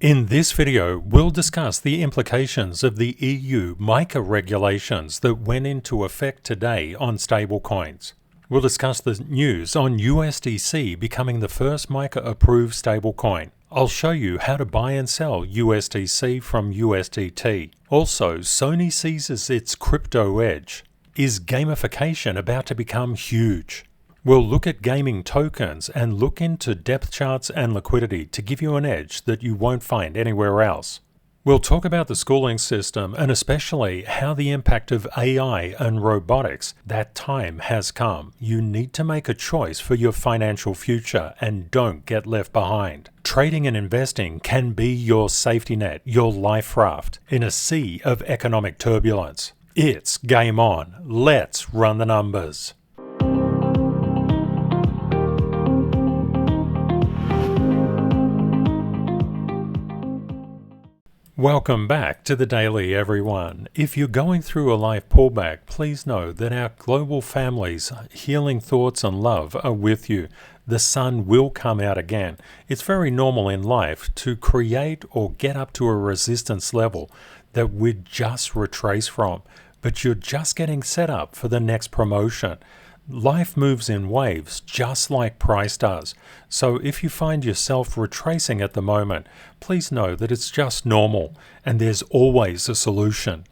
In this video, we'll discuss the implications of the EU MiCA regulations that went into effect today on stablecoins. We'll discuss the news on USDC becoming the first MiCA-approved stablecoin. I'll show you how to buy and sell USDC from USDT. Also, Sony seizes its crypto edge. Is gamification about to become huge? We'll look at gaming tokens and look into depth charts and liquidity to give you an edge that you won't find anywhere else. We'll talk about the schooling system and especially how the impact of AI and robotics. That time has come. You need to make a choice for your financial future and don't get left behind. Trading and investing can be your safety net, your life raft in a sea of economic turbulence. It's game on. Let's run the numbers. Welcome back to the Daily, everyone. If you're going through a life pullback, please know that our global families, healing thoughts and love are with you. The sun will come out again. It's very normal in life to create or get up to a resistance level that we'd just retrace from, but you're just getting set up for the next promotion. Life moves in waves, just like price does. So if you find yourself retracing at the moment, please know that it's just normal and there's always a solution.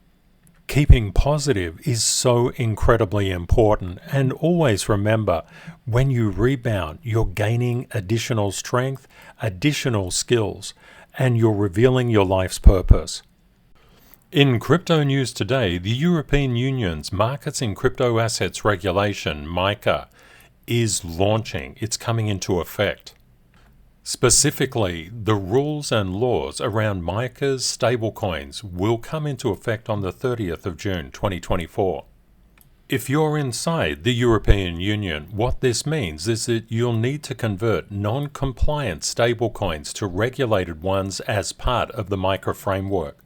Keeping positive is so incredibly important, and always remember, when you rebound, you're gaining additional strength, additional skills, and you're revealing your life's purpose. In crypto news today, the European Union's Markets in Crypto Assets Regulation, MiCA, is launching. It's coming into effect. Specifically, the rules and laws around MiCA's stablecoins will come into effect on the 30th of June 2024. If you're inside the European Union, what this means is that you'll need to convert non-compliant stablecoins to regulated ones as part of the MiCA framework.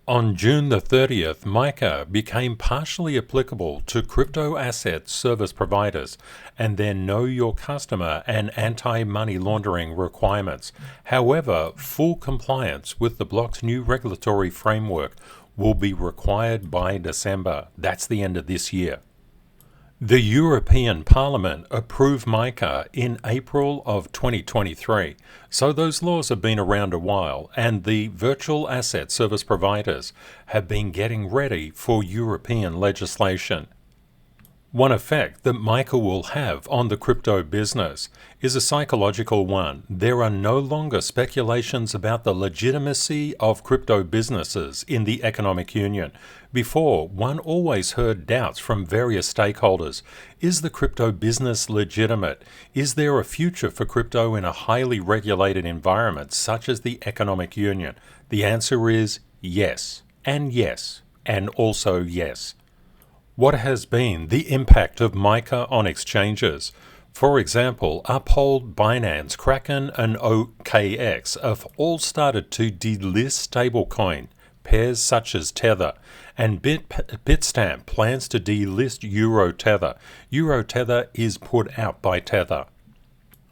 On June the 30th, MiCA became partially applicable to crypto asset service providers and their Know Your Customer and anti-money laundering requirements. However, full compliance with the block's new regulatory framework will be required by December. That's the end of this year. The European Parliament approved MiCA in April of 2023, so those laws have been around a while, and the virtual asset service providers have been getting ready for European legislation. One effect that MiCA will have on the crypto business is a psychological one. There are no longer speculations about the legitimacy of crypto businesses in the economic union. Before, one always heard doubts from various stakeholders. Is the crypto business legitimate? Is there a future for crypto in a highly regulated environment such as the economic union? The answer is yes, and also yes. What has been the impact of MiCA on exchanges? For example, Uphold, Binance, Kraken, and OKX have all started to delist stablecoin pairs such as Tether, and Bitstamp plans to delist Euro Tether. Euro Tether is put out by Tether.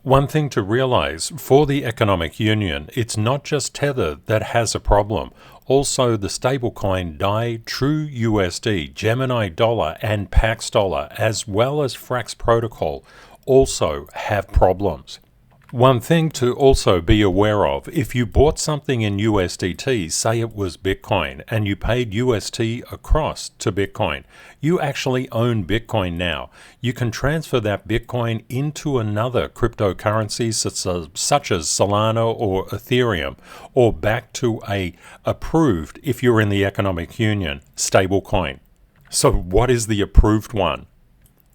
One thing to realize, for the economic union, it's not just Tether that has a problem. Also, the stablecoin DAI, True USD, Gemini Dollar, and Pax Dollar, as well as Frax Protocol, also have problems. One thing to also be aware of, if you bought something in USDT, say it was Bitcoin, and you paid UST across to Bitcoin, you actually own Bitcoin now. You can transfer that Bitcoin into another cryptocurrency such as Solana or Ethereum, or back to a approved, if you're in the economic union, stablecoin. So what is the approved one?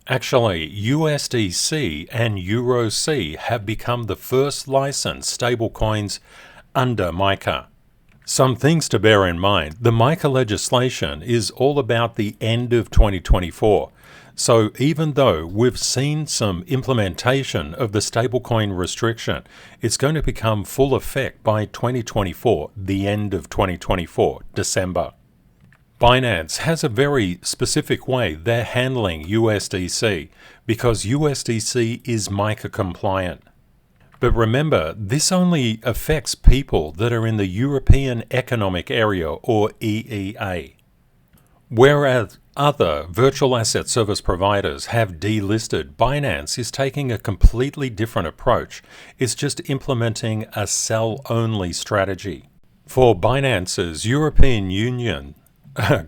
Actually, USDC and EURC have become the first licensed stablecoins under MiCA. Some things to bear in mind. The MiCA legislation is all about the end of 2024. So even though we've seen some implementation of the stablecoin restriction, it's going to become full effect by 2024, the end of 2024, December. Binance has a very specific way they're handling USDC because USDC is MiCA compliant. But remember, this only affects people that are in the European Economic Area, or EEA. Whereas other virtual asset service providers have delisted, Binance is taking a completely different approach. It's just implementing a sell-only strategy. For Binance's European Union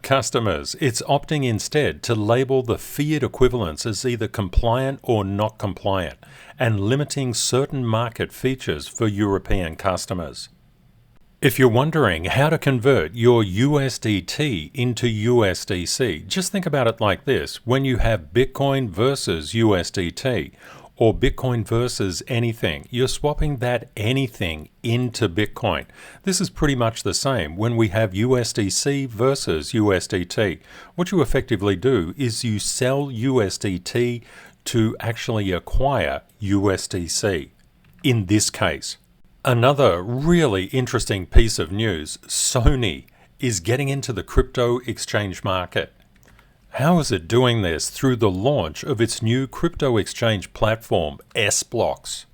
customers, it's opting instead to label the fiat equivalents as either compliant or not compliant, and limiting certain market features for European customers. If you're wondering how to convert your USDT into USDC, just think about it like this. When you have Bitcoin versus USDT, or Bitcoin versus anything, you're swapping that anything into Bitcoin. This is pretty much the same when we have USDC versus USDT. What you effectively do is you sell USDT to actually acquire USDC, in this case. Another really interesting piece of news, Sony is getting into the crypto exchange market. How is it doing this? Through the launch of its new crypto exchange platform, S-Blocks.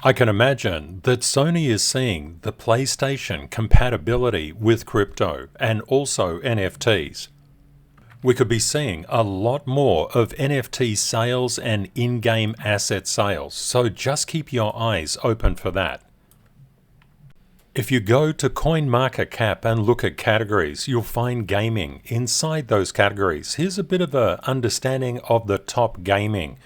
I can imagine that Sony is seeing the PlayStation compatibility with crypto and also NFTs. We could be seeing a lot more of NFT sales and in-game asset sales, so just keep your eyes open for that. If you go to CoinMarketCap and look at categories, you'll find gaming inside those categories. Here's a bit of an understanding of the top gaming.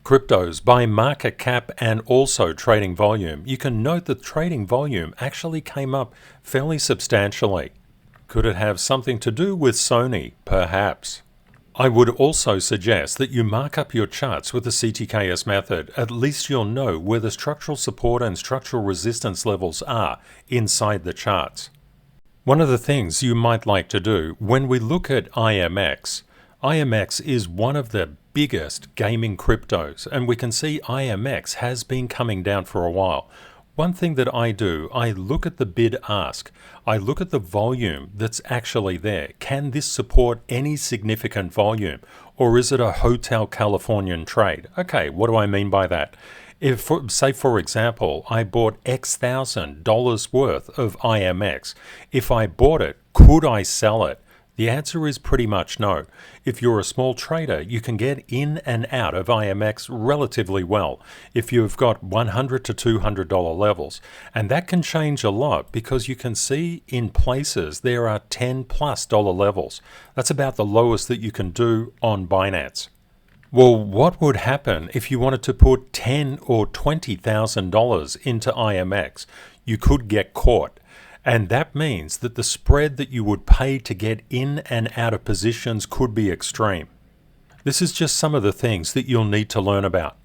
Cryptos by market cap and also trading volume. You can note that trading volume actually came up fairly substantially. Could it have something to do with Sony? Perhaps. I would also suggest that you mark up your charts with the CTKS method. At least you'll know where the structural support and structural resistance levels are inside the charts. One of the things you might like to do when we look at IMX, IMX is one of the biggest gaming cryptos, and we can see IMX has been coming down for a while. One thing that I do, I look at the bid-ask. I look at the volume that's actually there. Can this support any significant volume? Or is it a Hotel Californian trade? Okay, what do I mean by that? If, say for example, I bought X $1,000 worth of IMX, if I bought it, could I sell it? The answer is pretty much no. If you're a small trader, you can get in and out of IMX relatively well if you've got $100 to $200 levels. And that can change a lot because you can see in places there are $10+ levels. That's about the lowest that you can do on Binance. Well, what would happen if you wanted to put $10,000 or $20,000 into IMX? You could get caught. And that means that the spread that you would pay to get in and out of positions could be extreme. This is just some of the things that you'll need to learn about.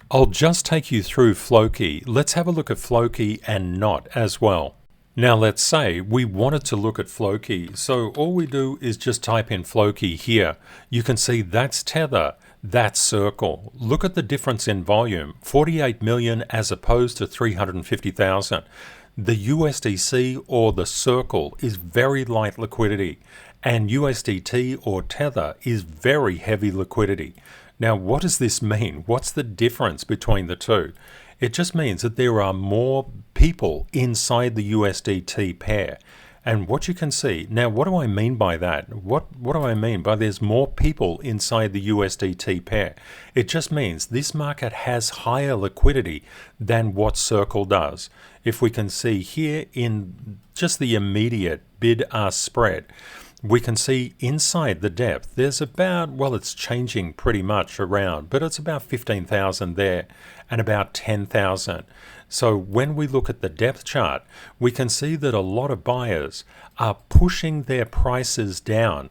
I'll just take you through Floki. Let's have a look at Floki and NOT as well. Now let's say we wanted to look at Floki, so all we do is just type in Floki here. You can see that's Tether, that's Circle. Look at the difference in volume, 48 million as opposed to 350,000. The USDC or the Circle is very light liquidity, and USDT or Tether is very heavy liquidity. Now, what does this mean? What's the difference between the two? It just means that there are more people inside the USDT pair. And what you can see, now what do I mean by that? What do I mean by there's more people inside the USDT pair? It just means this market has higher liquidity than what Circle does. If we can see here in just the immediate bid-ask spread, we can see inside the depth, there's about, well, it's changing pretty much around, but it's about 15,000 there and about 10,000. So when we look at the depth chart, we can see that a lot of buyers are pushing their prices down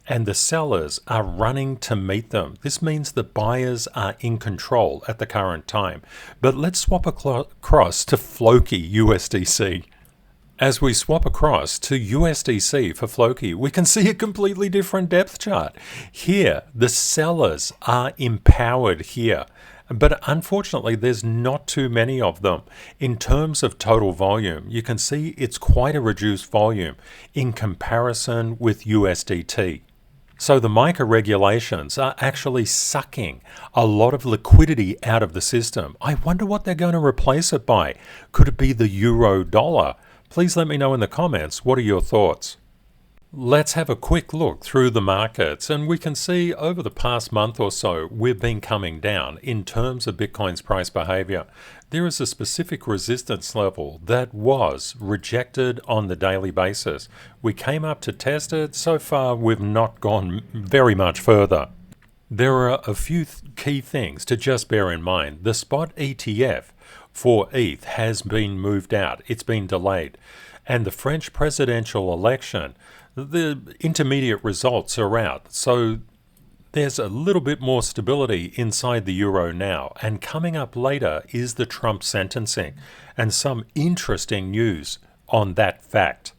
and the sellers are running to meet them. This means the buyers are in control at the current time. But let's swap across to Floki USDC. As we swap across to USDC for Floki, we can see a completely different depth chart. Here, the sellers are empowered here. But unfortunately, there's not too many of them. In terms of total volume, you can see it's quite a reduced volume in comparison with USDT. So the MiCA regulations are actually sucking a lot of liquidity out of the system. I wonder what they're going to replace it by. Could it be the euro dollar? Please let me know in the comments. What are your thoughts? Let's have a quick look through the markets, and we can see over the past month or so we've been coming down in terms of Bitcoin's price behavior. There is a specific resistance level that was rejected on the daily basis. We came up to test it. So far we've not gone very much further. There are a few key things to just bear in mind. The spot ETF for ETH has been moved out. It's been delayed. And the French presidential election, the intermediate results are out. So there's a little bit more stability inside the euro now. And coming up later is the Trump sentencing and some interesting news on that fact.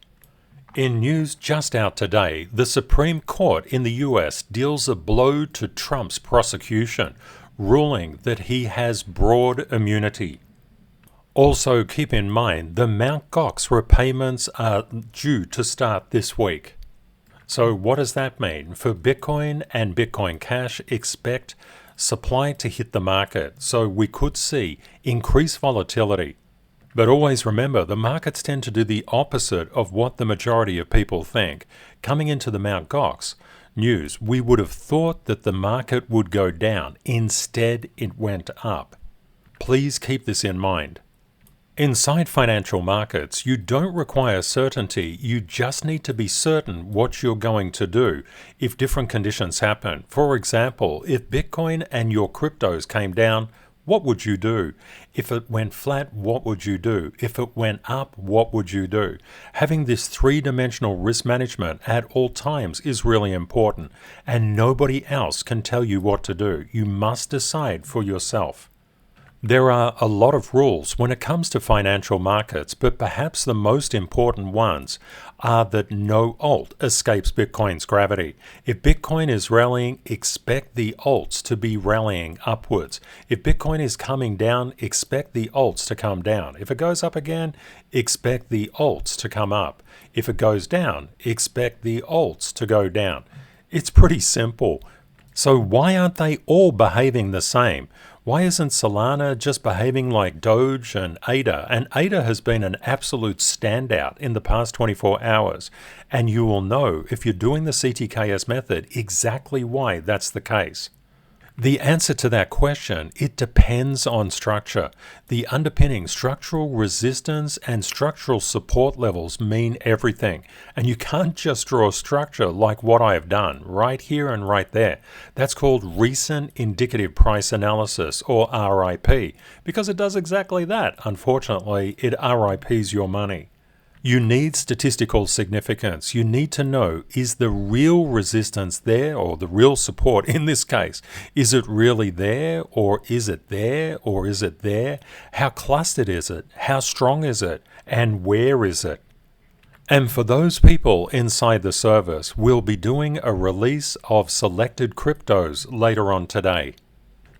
In news just out today, the Supreme Court in the US deals a blow to Trump's prosecution, ruling that he has broad immunity. Also, keep in mind, the Mt. Gox repayments are due to start this week. So what does that mean? For Bitcoin and Bitcoin Cash, expect supply to hit the market. So we could see increased volatility. But always remember, the markets tend to do the opposite of what the majority of people think. Coming into the Mt. Gox news, we would have thought that the market would go down. Instead, it went up. Please keep this in mind. Inside financial markets, you don't require certainty, you just need to be certain what you're going to do if different conditions happen. For example, if Bitcoin and your cryptos came down, what would you do? If it went flat, what would you do? If it went up, what would you do? Having this three-dimensional risk management at all times is really important, and nobody else can tell you what to do. You must decide for yourself. There are a lot of rules when it comes to financial markets, but perhaps the most important ones are that no alt escapes Bitcoin's gravity. If Bitcoin is rallying, expect the alts to be rallying upwards. If Bitcoin is coming down, expect the alts to come down. If it goes up again, expect the alts to come up. If it goes down, expect the alts to go down. It's pretty simple. So why aren't they all behaving the same? Why isn't Solana just behaving like Doge and ADA? And ADA has been an absolute standout in the past 24 hours. And you will know, if you're doing the CTKS method, exactly why that's the case. The answer to that question, it depends on structure. The underpinning structural resistance and structural support levels mean everything. And you can't just draw a structure like what I have done, right here and right there. That's called recent indicative price analysis, or RIP, because it does exactly that. Unfortunately, it RIPs your money. You need statistical significance. You need to know, is the real resistance there, or the real support in this case? Is it really there, or is it there, or is it there? How clustered is it? How strong is it? And where is it? And for those people inside the service, we'll be doing a release of selected cryptos later on today.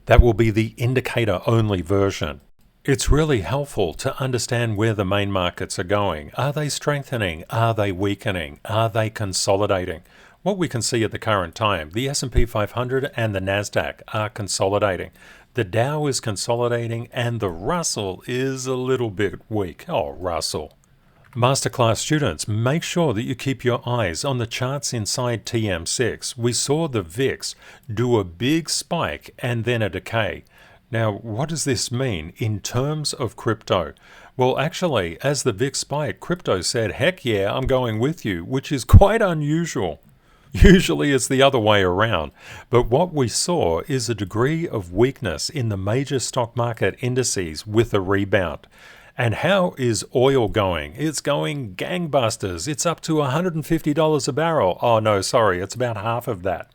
That will be the indicator-only version. It's really helpful to understand where the main markets are going. Are they strengthening? Are they weakening? Are they consolidating? What we can see at the current time, the S&P 500 and the NASDAQ are consolidating. The Dow is consolidating and the Russell is a little bit weak. Oh, Russell. Masterclass students, make sure that you keep your eyes on the charts inside TM6. We saw the VIX do a big spike and then a decay. Now, what does this mean in terms of crypto? Well, actually, as the VIX spiked, crypto said, heck yeah, I'm going with you, which is quite unusual. Usually it's the other way around. But what we saw is a degree of weakness in the major stock market indices with a rebound. And how is oil going? It's going gangbusters. It's up to $150 a barrel. Oh no, sorry, it's about half of that.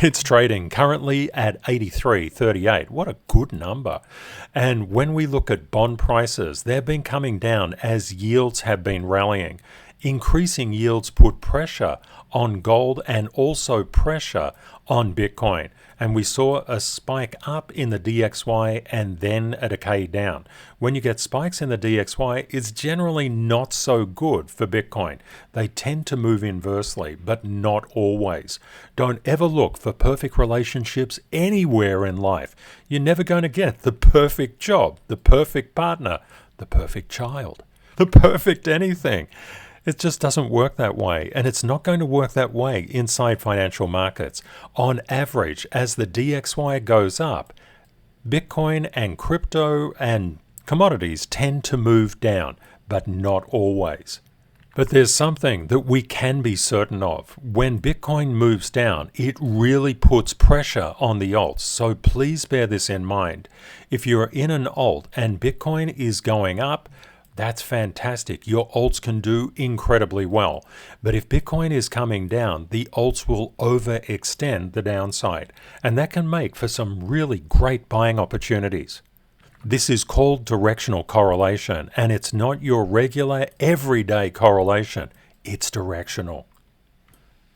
It's trading currently at 83.38. What a good number. And when we look at bond prices, they've been coming down as yields have been rallying. Increasing yields put pressure on gold and also pressure on Bitcoin. And we saw a spike up in the DXY and then a decay down. When you get spikes in the DXY, it's generally not so good for Bitcoin. They tend to move inversely, but not always. Don't ever look for perfect relationships anywhere in life. You're never going to get the perfect job, the perfect partner, the perfect child, the perfect anything. It just doesn't work that way, and it's not going to work that way inside financial markets. On average, as the DXY goes up, Bitcoin and crypto and commodities tend to move down, but not always. But there's something that we can be certain of. When Bitcoin moves down, it really puts pressure on the alts. So please bear this in mind. If you're in an alt and Bitcoin is going up, that's fantastic. Your alts can do incredibly well. But if Bitcoin is coming down, the alts will overextend the downside. And that can make for some really great buying opportunities. This is called directional correlation, and it's not your regular everyday correlation. It's directional.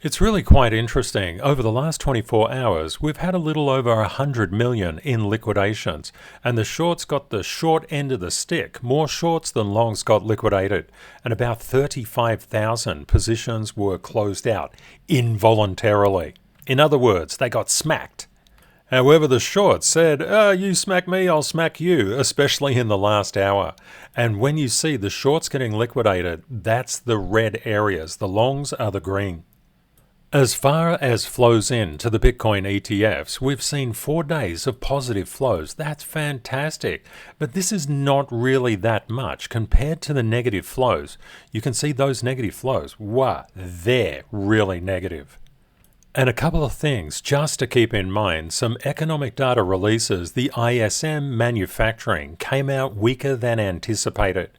It's really quite interesting. Over the last 24 hours, we've had a little over 100 million in liquidations, and the shorts got the short end of the stick. More shorts than longs got liquidated, and about 35,000 positions were closed out involuntarily. In other words, they got smacked. However, the shorts said, you smack me, I'll smack you, especially in the last hour. And when you see the shorts getting liquidated, that's the red areas. The longs are the green. As far as flows in to the Bitcoin ETFs, we've seen 4 days of positive flows. That's fantastic. But this is not really that much compared to the negative flows. You can see those negative flows. Wow, they're really negative. And a couple of things just to keep in mind. Some economic data releases, the ISM manufacturing came out weaker than anticipated.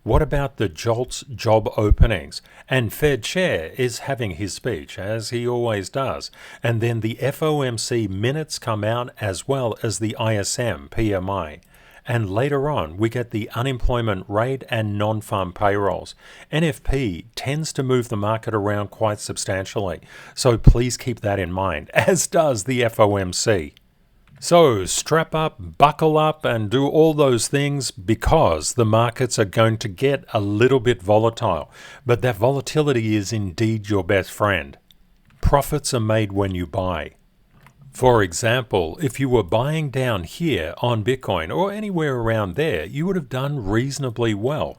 What about the JOLTS job openings? And Fed Chair is having his speech, as he always does. And then the FOMC minutes come out as well as the ISM PMI. And later on, we get the unemployment rate and non-farm payrolls. NFP tends to move the market around quite substantially. So please keep that in mind, as does the FOMC. So strap up, buckle up, and do all those things because the markets are going to get a little bit volatile. But that volatility is indeed your best friend. Profits are made when you buy. For example, if you were buying down here on Bitcoin or anywhere around there, you would have done reasonably well.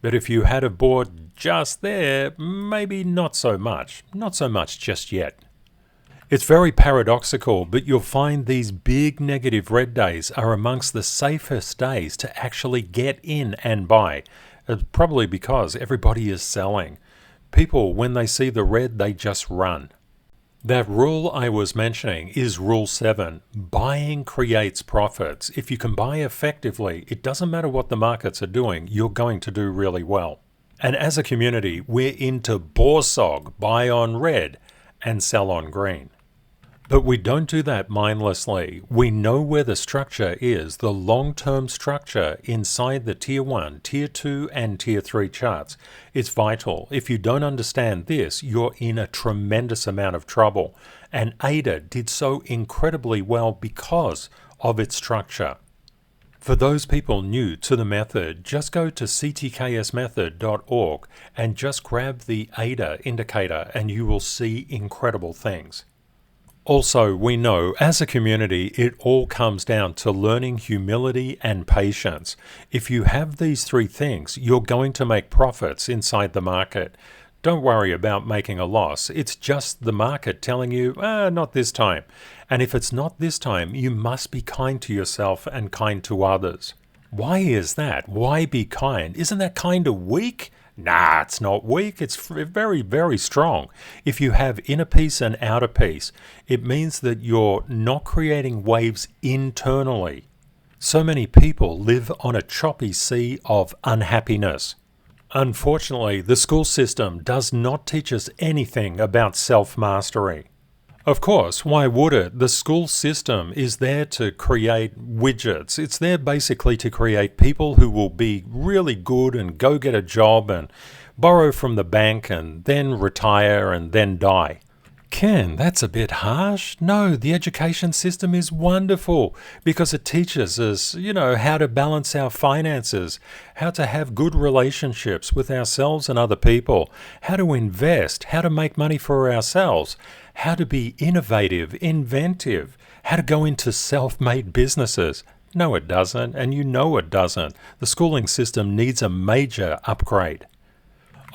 But if you had have bought just there, maybe not so much. Not so much just yet. It's very paradoxical, but you'll find these big negative red days are amongst the safest days to actually get in and buy. Probably because everybody is selling. People, when they see the red, they just run. That rule I was mentioning is Rule 7. Buying creates profits. If you can buy effectively, it doesn't matter what the markets are doing, you're going to do really well. And as a community, we're into borsog, buy on red and sell on green. But we don't do that mindlessly. We know where the structure is, the long-term structure inside the Tier 1, Tier 2 and Tier 3 charts. It's vital. If you don't understand this, you're in a tremendous amount of trouble. And ADA did so incredibly well because of its structure. For those people new to the method, just go to ctksmethod.org and just grab the ADA indicator and you will see incredible things. Also, we know as a community, it all comes down to learning humility and patience. If you have these 3 things, you're going to make profits inside the market. Don't worry about making a loss. It's just the market telling you, not this time. And if it's not this time, you must be kind to yourself and kind to others. Why is that? Why be kind? Isn't that kind of weak? Nah, it's not weak. It's very, very strong. If you have inner peace and outer peace, it means that you're not creating waves internally. So many people live on a choppy sea of unhappiness. Unfortunately, the school system does not teach us anything about self-mastery. Of course, why would it? The school system is there to create widgets. It's there basically to create people who will be really good and go get a job and borrow from the bank and then retire and then die. Ken, that's a bit harsh. No, the education system is wonderful because it teaches us, how to balance our finances, how to have good relationships with ourselves and other people, how to invest, how to make money for ourselves, how to be innovative, inventive, how to go into self-made businesses. No, it doesn't, and you know it doesn't. The schooling system needs a major upgrade.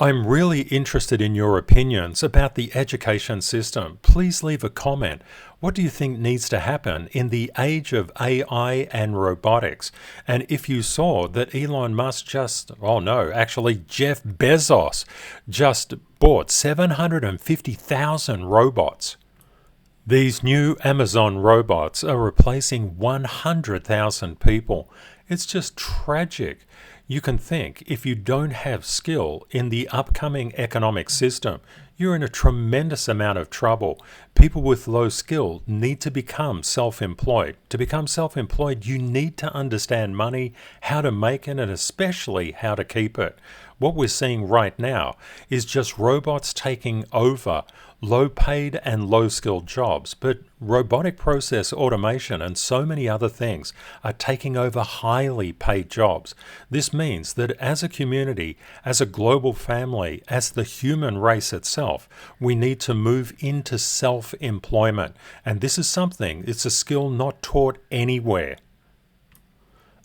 I'm really interested in your opinions about the education system. Please leave a comment. What do you think needs to happen in the age of AI and robotics? And if you saw that Elon Musk Jeff Bezos just bought 750,000 robots. These new Amazon robots are replacing 100,000 people. It's just tragic. You can think if you don't have skill in the upcoming economic system, you're in a tremendous amount of trouble. People with low skill need to become self-employed. To become self-employed, you need to understand money, how to make it, and especially how to keep it. What we're seeing right now is just robots taking over low-paid and low-skilled jobs, but robotic process automation and so many other things are taking over highly paid jobs. This means that as a community, as a global family, as the human race itself, we need to move into self-employment. And this is something, it's a skill not taught anywhere.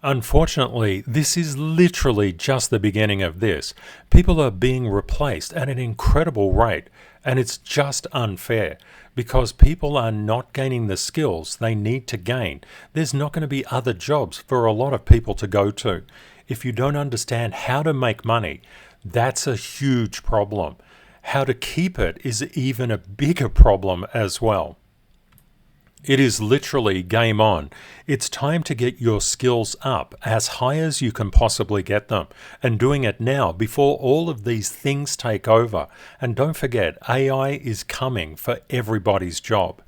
Unfortunately, this is literally just the beginning of this. People are being replaced at an incredible rate, and it's just unfair because people are not gaining the skills they need to gain. There's not going to be other jobs for a lot of people to go to. If you don't understand how to make money, that's a huge problem. How to keep it is even a bigger problem as well. It is literally game on. It's time to get your skills up as high as you can possibly get them, and doing it now before all of these things take over. And don't forget, AI is coming for everybody's job.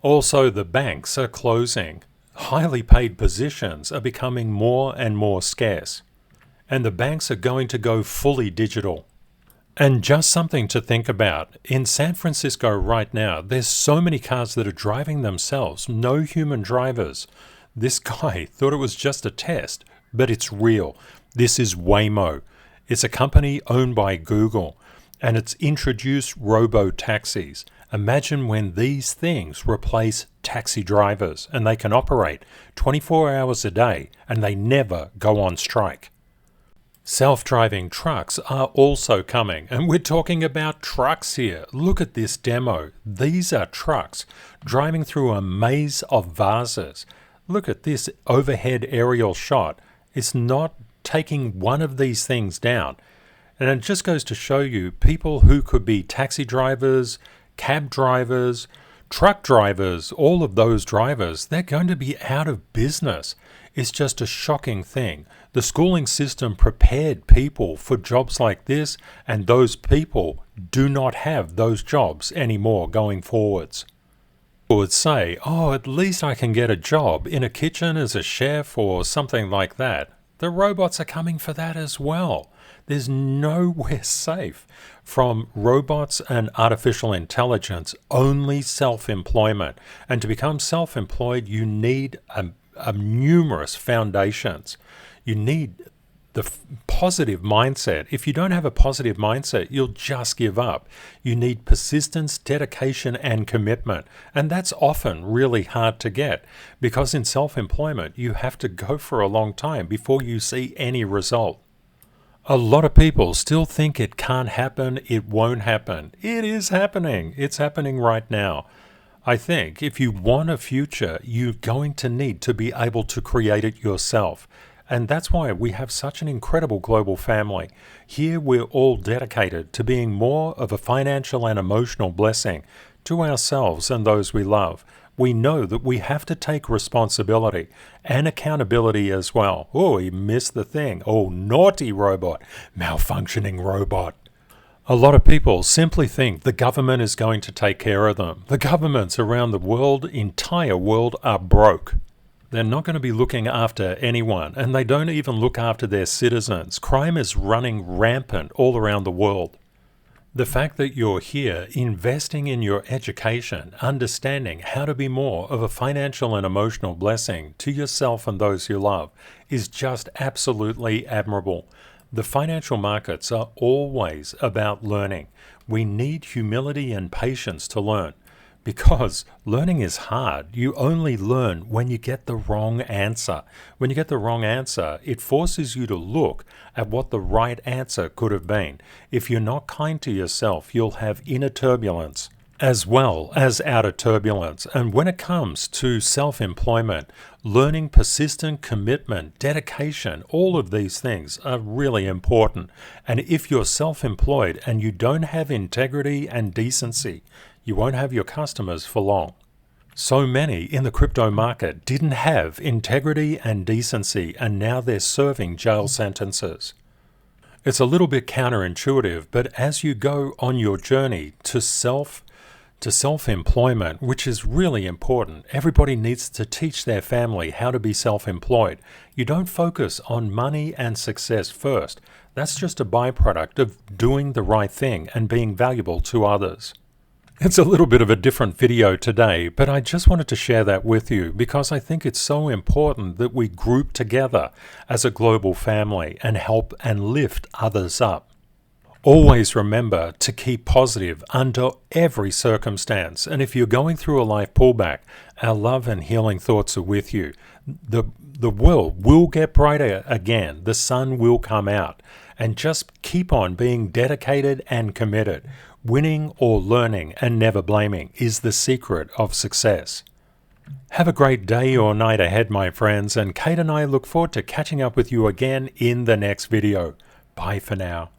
Also, the banks are closing. Highly paid positions are becoming more and more scarce. And the banks are going to go fully digital. And just something to think about. In San Francisco right now, there's so many cars that are driving themselves, no human drivers. This guy thought it was just a test, but it's real. This is Waymo. It's a company owned by Google, and it's introduced robo-taxis. Imagine when these things replace taxi drivers, and they can operate 24 hours a day, and they never go on strike. Self-driving trucks are also coming, and we're talking about trucks here. Look at this demo. These are trucks driving through a maze of vases. Look at this overhead aerial shot. It's not taking one of these things down. And it just goes to show you people who could be taxi drivers, cab drivers, truck drivers, all of those drivers, they're going to be out of business. It's just a shocking thing. The schooling system prepared people for jobs like this, and those people do not have those jobs anymore going forwards. People would say, at least I can get a job in a kitchen as a chef or something like that. The robots are coming for that as well. There's nowhere safe from robots and artificial intelligence, only self-employment. And to become self-employed, you need numerous foundations. You need the positive mindset. If you don't have a positive mindset, you'll just give up. You need persistence, dedication, and commitment. And that's often really hard to get because in self-employment, you have to go for a long time before you see any result. A lot of people still think it can't happen, it won't happen. It is happening. It's happening right now. I think if you want a future, you're going to need to be able to create it yourself. And that's why we have such an incredible global family. Here we're all dedicated to being more of a financial and emotional blessing to ourselves and those we love. We know that we have to take responsibility and accountability as well. Oh, he missed the thing. Oh, naughty robot, malfunctioning robot. A lot of people simply think the government is going to take care of them. The governments around the world, entire world, are broke. They're not going to be looking after anyone, and they don't even look after their citizens. Crime is running rampant all around the world. The fact that you're here investing in your education, understanding how to be more of a financial and emotional blessing to yourself and those you love, is just absolutely admirable. The financial markets are always about learning. We need humility and patience to learn. Because learning is hard. You only learn when you get the wrong answer. When you get the wrong answer, it forces you to look at what the right answer could have been. If you're not kind to yourself, you'll have inner turbulence as well as outer turbulence. And when it comes to self-employment, learning, persistent commitment, dedication, all of these things are really important. And if you're self-employed and you don't have integrity and decency, you won't have your customers for long. So many in the crypto market didn't have integrity and decency, and now they're serving jail sentences. It's a little bit counterintuitive, but as you go on your journey to self-employment, which is really important, everybody needs to teach their family how to be self-employed. You don't focus on money and success first. That's just a byproduct of doing the right thing and being valuable to others. It's a little bit of a different video today, but I just wanted to share that with you because I think it's so important that we group together as a global family and help and lift others up. Always remember to keep positive under every circumstance. And if you're going through a life pullback, our love and healing thoughts are with you. The world will get brighter again. The sun will come out. And just keep on being dedicated and committed. Winning or learning and never blaming is the secret of success. Have a great day or night ahead, my friends, and Kate and I look forward to catching up with you again in the next video. Bye for now.